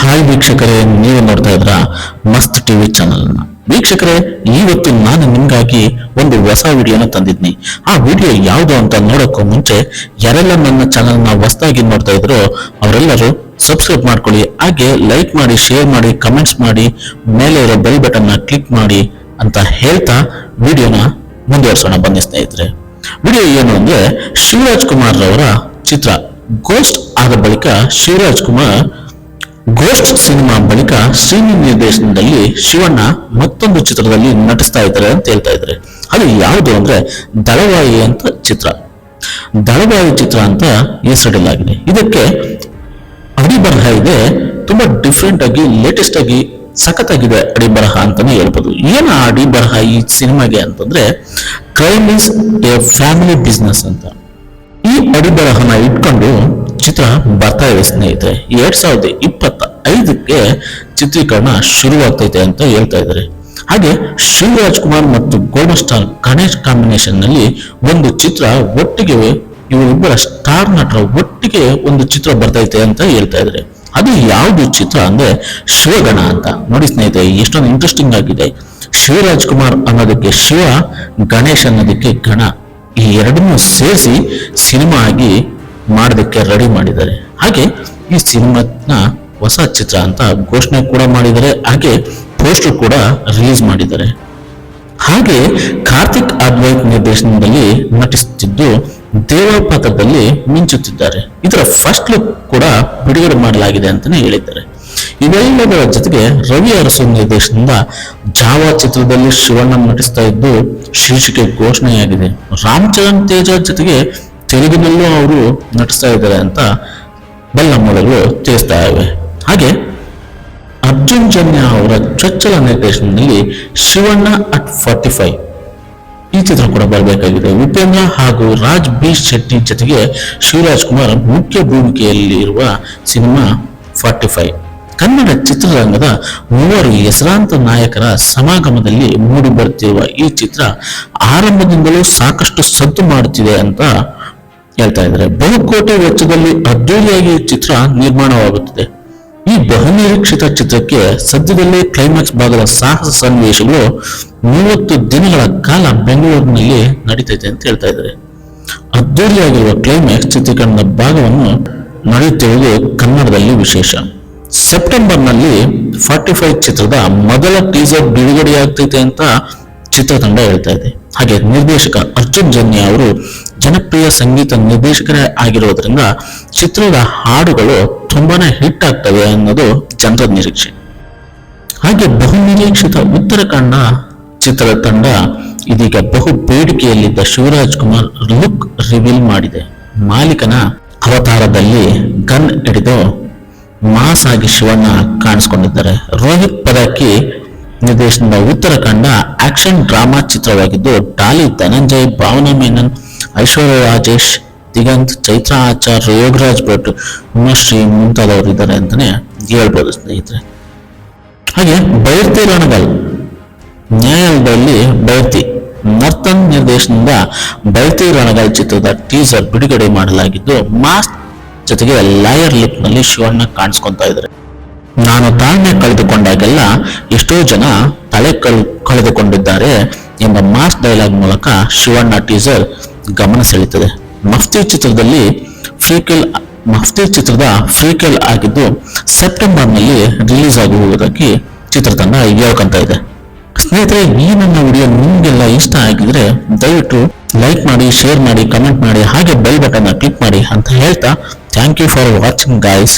Hi ವೀಕ್ಷಕರೇ, ನೀವು ನೋಡ್ತಾ ಇದ್ರ ಮಸ್ತ್ ಟಿವಿ ಚಾನಲ್ ನ. ವೀಕ್ಷಕರೇ, ಇವತ್ತು ನಾನು ನಿಮ್ಗಾಗಿ ಒಂದು ಹೊಸ ವಿಡಿಯೋನ ತಂದಿದ್ನಿ. ಆ ವಿಡಿಯೋ ಯಾವುದು ಅಂತ ನೋಡೋಕ್ಕೂ ಮುಂಚೆ ಯಾರೆಲ್ಲ ನನ್ನ ಚಾನಲ್ ನ ಹೊಸದಾಗಿ ನೋಡ್ತಾ ಇದ್ರು ಅವರೆಲ್ಲರೂ ಸಬ್ಸ್ಕ್ರೈಬ್ ಮಾಡ್ಕೊಳ್ಳಿ, ಹಾಗೆ ಲೈಕ್ ಮಾಡಿ, ಶೇರ್ ಮಾಡಿ, ಕಮೆಂಟ್ಸ್ ಮಾಡಿ, ಮೇಲೆ ಇರೋ ಬೆಲ್ ಬಟನ್ ನ ಕ್ಲಿಕ್ ಮಾಡಿ ಅಂತ ಹೇಳ್ತಾ ವಿಡಿಯೋನ ಮುಂದುವರಿಸೋಣ. ಬನ್ನಿ ಸ್ನೇಹಿತರೆ, ವಿಡಿಯೋ ಏನು ಅಂದ್ರೆ, ಶಿವರಾಜ್ ಕುಮಾರ್ ರವರ ಚಿತ್ರ ಗೋಸ್ಟ್ ಆದ ಬಳಿಕ ಶಿವರಾಜ್ ಕುಮಾರ್ ಗೋಸ್ಟ್ ಸಿನಿಮಾ ಬಳಿಕ ಶ್ರೀನಿ ನಿರ್ದೇಶನದಲ್ಲಿ ಶಿವಣ್ಣ ಮತ್ತೊಂದು ಚಿತ್ರದಲ್ಲಿ ನಟಿಸ್ತಾ ಇದ್ದಾರೆ ಅಂತ ಹೇಳ್ತಾ ಇದ್ದಾರೆ. ಅದು ಯಾವುದು ಅಂದ್ರೆ ದಳವಾಯಿ ಅಂತ ಚಿತ್ರ. ದಳವಾಯಿ ಚಿತ್ರ ಅಂತ ಹೆಸರಿಡಲಾಗಿದೆ. ಇದಕ್ಕೆ ಅಡಿಬರಹ ಇದೆ, ತುಂಬಾ ಡಿಫ್ರೆಂಟ್ ಆಗಿ, ಲೇಟೆಸ್ಟ್ ಆಗಿ, ಸಖತ್ತಾಗಿದೆ ಅಡಿಬರಹ ಅಂತಾನೆ ಹೇಳ್ಬೋದು. ಏನ ಅಡಿಬರಹ ಈ ಸಿನಿಮಾಗೆ ಅಂತಂದ್ರೆ, crime is A family business ಅಂತ. ಈ ಅಡಿಬರಹನ ಇಟ್ಕೊಂಡು ಚಿತ್ರ ಬರ್ತಾ ಇದೆ ಸ್ನೇಹಿತರೆ. 2025ಕ್ಕೆ ಚಿತ್ರೀಕರಣ ಶುರುವಾಗ್ತೈತೆ ಅಂತ ಹೇಳ್ತಾ ಇದ್ದಾರೆ. ಹಾಗೆ ಶಿವರಾಜ್ ಕುಮಾರ್ ಮತ್ತು ಗೋಲ್ಡನ್ ಸ್ಟಾರ್ ಗಣೇಶ್ ಕಾಂಬಿನೇಷನ್ ನಲ್ಲಿ ಒಂದು ಚಿತ್ರ ಒಟ್ಟಿಗೆ, ಇವರಿಬ್ಬರ ಸ್ಟಾರ್ ನಟರ ಒಟ್ಟಿಗೆ ಒಂದು ಚಿತ್ರ ಬರ್ತೈತೆ ಅಂತ ಹೇಳ್ತಾ ಇದ್ದಾರೆ. ಅದು ಯಾವುದು ಚಿತ್ರ ಅಂದ್ರೆ ಶಿವಗಣ ಅಂತ. ನೋಡಿ ಸ್ನೇಹಿತರೆ, ಎಷ್ಟೊಂದು ಇಂಟ್ರೆಸ್ಟಿಂಗ್ ಆಗಿದೆ. ಶಿವರಾಜ್ ಕುಮಾರ್ ಅನ್ನೋದಕ್ಕೆ ಶಿವ, ಗಣೇಶ್ ಅನ್ನೋದಕ್ಕೆ ಗಣ, ಈ ಎರಡನ್ನೂ ಸೇರಿಸಿ ಸಿನಿಮಾ ಆಗಿ ಮಾಡೋದಕ್ಕೆ ರೆಡಿ ಮಾಡಿದ್ದಾರೆ. ಹಾಗೆ ಈ ಸಿನಿಮಾನ ಹೊಸ ಚಿತ್ರ ಅಂತ ಘೋಷಣೆ ಕೂಡ ಮಾಡಿದ್ದಾರೆ, ಹಾಗೆ ಪೋಸ್ಟರ್ ಕೂಡ ರಿಲೀಸ್ ಮಾಡಿದ್ದಾರೆ. ಹಾಗೆ ಕಾರ್ತಿಕ್ ಅದ್ವೈತ್ ನಿರ್ದೇಶನದಲ್ಲಿ ನಟಿಸುತ್ತಿದ್ದು ದೇವ ಪಾತ್ರದಲ್ಲಿ ಮಿಂಚುತ್ತಿದ್ದಾರೆ. ಇದರ ಫಸ್ಟ್ ಲುಕ್ ಕೂಡ ಬಿಡುಗಡೆ ಮಾಡಲಾಗಿದೆ ಅಂತಾನೆ ಹೇಳಿದ್ದಾರೆ. ಇವೆಲ್ಲದರ ಜೊತೆಗೆ ರವಿ ಅರಸು ನಿರ್ದೇಶನದಿಂದ ಜಾವಾ ಚಿತ್ರದಲ್ಲಿ ಶಿವಣ್ಣ ನಟಿಸ್ತಾ ಇದ್ದು ಶೀರ್ಷಿಕೆ ಘೋಷಣೆಯಾಗಿದೆ. ರಾಮ್ ಚರಣ್ ತೇಜ ಜೊತೆಗೆ ತೆಲುಗಿನಲ್ಲೂ ಅವರು ನಟಿಸ್ತಾ ಇದ್ದಾರೆ ಅಂತ ಬಲ್ಲ ಮೂಲಗಳು ತಿಳಿಸ್ತಾ ಇವೆ. ಹಾಗೆ ಅರ್ಜುನ್ ಜನ್ಯ ಅವರ ಚೊಚ್ಚಲ ನಿರ್ದೇಶನದಲ್ಲಿ ಶಿವಣ್ಣ ಅಟ್ 45 ಈ ಚಿತ್ರ ಕೂಡ ಬರಬೇಕಾಗಿದೆ. ಉಪೇಂದ್ರ ಹಾಗೂ ರಾಜ್ ಬಿ ಶೆಟ್ಟಿ ಜೊತೆಗೆ ಶಿವರಾಜ್ ಕುಮಾರ್ ಮುಖ್ಯ ಭೂಮಿಕೆಯಲ್ಲಿ ಇರುವ ಸಿನಿಮಾ 45 ಕನ್ನಡ ಚಿತ್ರರಂಗದ ಮೂವರು ಹೆಸರಾಂತ ನಾಯಕರ ಸಮಾಗಮದಲ್ಲಿ ಮೂಡಿ ಬರುತ್ತಿರುವ ಈ ಚಿತ್ರ ಆರಂಭದಿಂದಲೂ ಸಾಕಷ್ಟು ಸದ್ದು ಮಾಡುತ್ತಿದೆ ಅಂತ ಹೇಳ್ತಾ ಇದ್ದಾರೆ. ಬಹುಕೋಟಿ ವೆಚ್ಚದಲ್ಲಿ ಅದ್ದೂರಿಯಾಗಿ ಚಿತ್ರ ನಿರ್ಮಾಣವಾಗುತ್ತದೆ. ಈ ಬಹುನಿರೀಕ್ಷಿತ ಚಿತ್ರಕ್ಕೆ ಸದ್ಯದಲ್ಲೇ ಕ್ಲೈಮ್ಯಾಕ್ಸ್ ಭಾಗದ ಸಾಹಸ ಸನ್ನಿವೇಶಗಳು 30 ದಿನಗಳ ಕಾಲ ಬೆಂಗಳೂರಿನಲ್ಲಿ ನಡೀತೈತೆ ಅಂತ ಹೇಳ್ತಾ ಇದ್ದಾರೆ. ಅದ್ದೂರಿಯಾಗಿರುವ ಕ್ಲೈಮ್ಯಾಕ್ಸ್ ಚಿತ್ರೀಕರಣದ ಭಾಗವನ್ನು ನಡೆಯುತ್ತಿರುವುದು ಕನ್ನಡದಲ್ಲಿ ವಿಶೇಷ. ಸೆಪ್ಟೆಂಬರ್ನಲ್ಲಿ 45 ಚಿತ್ರದ ಮೊದಲ ಟೀಸರ್ ಬಿಡುಗಡೆಯಾಗ್ತೈತೆ ಅಂತ ಚಿತ್ರತಂಡ ಹೇಳ್ತಾ ಇದೆ. ಹಾಗೆ ನಿರ್ದೇಶಕ ಅರ್ಜುನ್ ಜನ್ಯ ಅವರು ಜನಪ್ರಿಯ ಸಂಗೀತ ನಿರ್ದೇಶಕರೇ ಆಗಿರೋದ್ರಿಂದ ಚಿತ್ರದ ಹಾಡುಗಳು ತುಂಬಾನೇ ಹಿಟ್ ಆಗ್ತವೆ ಅನ್ನೋದು ಜನರ ನಿರೀಕ್ಷೆ. ಹಾಗೆ ಬಹುನಿರೀಕ್ಷಿತ ಉತ್ತರಾಖಂಡ ಚಿತ್ರದ ತಂಡ ಇದೀಗ ಬಹು ಬೇಡಿಕೆಯಲ್ಲಿದ್ದ ಶಿವರಾಜ್ ಕುಮಾರ್ ಲುಕ್ ರಿವೀಲ್ ಮಾಡಿದೆ. ಮಾಲೀಕನ ಅವತಾರದಲ್ಲಿ ಗನ್ ಹಿಡಿದು ಮಾಸ್ ಆಗಿ ಶಿವಣ್ಣ ಕಾಣಿಸ್ಕೊಂಡಿದ್ದಾರೆ. ರೋಹಿತ್ ಪದಕಿ ನಿರ್ದೇಶನದ ಉತ್ತರಾಖಂಡ ಆಕ್ಷನ್ ಡ್ರಾಮಾ ಚಿತ್ರವಾಗಿದ್ದು ಡಾಲಿ ಧನಂಜಯ್, ಭಾವನಾ ಮೆನನ್, ಐಶ್ವರ್ಯ ರಾಜೇಶ್, ದಿಗಂತ್, ಚೈತ್ರಾ ಆಚಾರ್, ಯೋಗರಾಜ್ ಭಟ್, ಉಮಾಶ್ರೀ ಮುಂತಾದವರು ಇದ್ದಾರೆ ಅಂತಾನೆ ಹೇಳ್ಬೋದು ಸ್ನೇಹಿತರೆ. ಹಾಗೆ ಬೈರ್ತಿ ರಣಗಲ್ ನ್ಯಾಯಾಲಯದಲ್ಲಿ ಬೈರ್ತಿ ನರ್ತನ್ ನಿರ್ದೇಶನದ ಬೈರ್ತಿ ರಣಗಲ್ ಚಿತ್ರದ ಟೀಸರ್ ಬಿಡುಗಡೆ ಮಾಡಲಾಗಿದ್ದು ಮಾಸ್ ಜೊತೆಗೆ ಲಾಯರ್ ಲಿಪ್ ನಲ್ಲಿ ಶಿವಣ್ಣ ಕಾಣಿಸ್ಕೊಂತಾ ಇದ್ದಾರೆ. ನಾನು ತಾಳ್ಮೆ ಕಳೆದುಕೊಂಡಾಗೆಲ್ಲ ಎಷ್ಟೋ ಜನ ತಲೆ ಕಳೆದುಕೊಂಡಿದ್ದಾರೆ ಎಂಬ ಮಾಸ್ ಡೈಲಾಗ್ ಮೂಲಕ ಶಿವಣ್ಣ ಟೀಸರ್ ಗಮನ ಸೆಳೆಯುತ್ತದೆ. ಮಫ್ತಿ ಚಿತ್ರದ ಫ್ರೀಕೆಲ್ ಆಗಿದ್ದು ಸೆಪ್ಟೆಂಬರ್ನಲ್ಲಿ ರಿಲೀಸ್ ಆಗುವುದಕ್ಕೆ ಚಿತ್ರತಂಡ ಹೇಳ್ಕೊಂತ ಇದೆ. ಸ್ನೇಹಿತರೆ, ಈ ನನ್ನ ವಿಡಿಯೋ ನಿಮಗೆಲ್ಲ ಇಷ್ಟ ಆಗಿದ್ರೆ ದಯವಿಟ್ಟು ಲೈಕ್ ಮಾಡಿ, ಶೇರ್ ಮಾಡಿ, ಕಮೆಂಟ್ ಮಾಡಿ, ಹಾಗೆ ಬೆಲ್ ಬಟನ್ ಕ್ಲಿಕ್ ಮಾಡಿ ಅಂತ ಹೇಳ್ತಾ thank you for watching guys.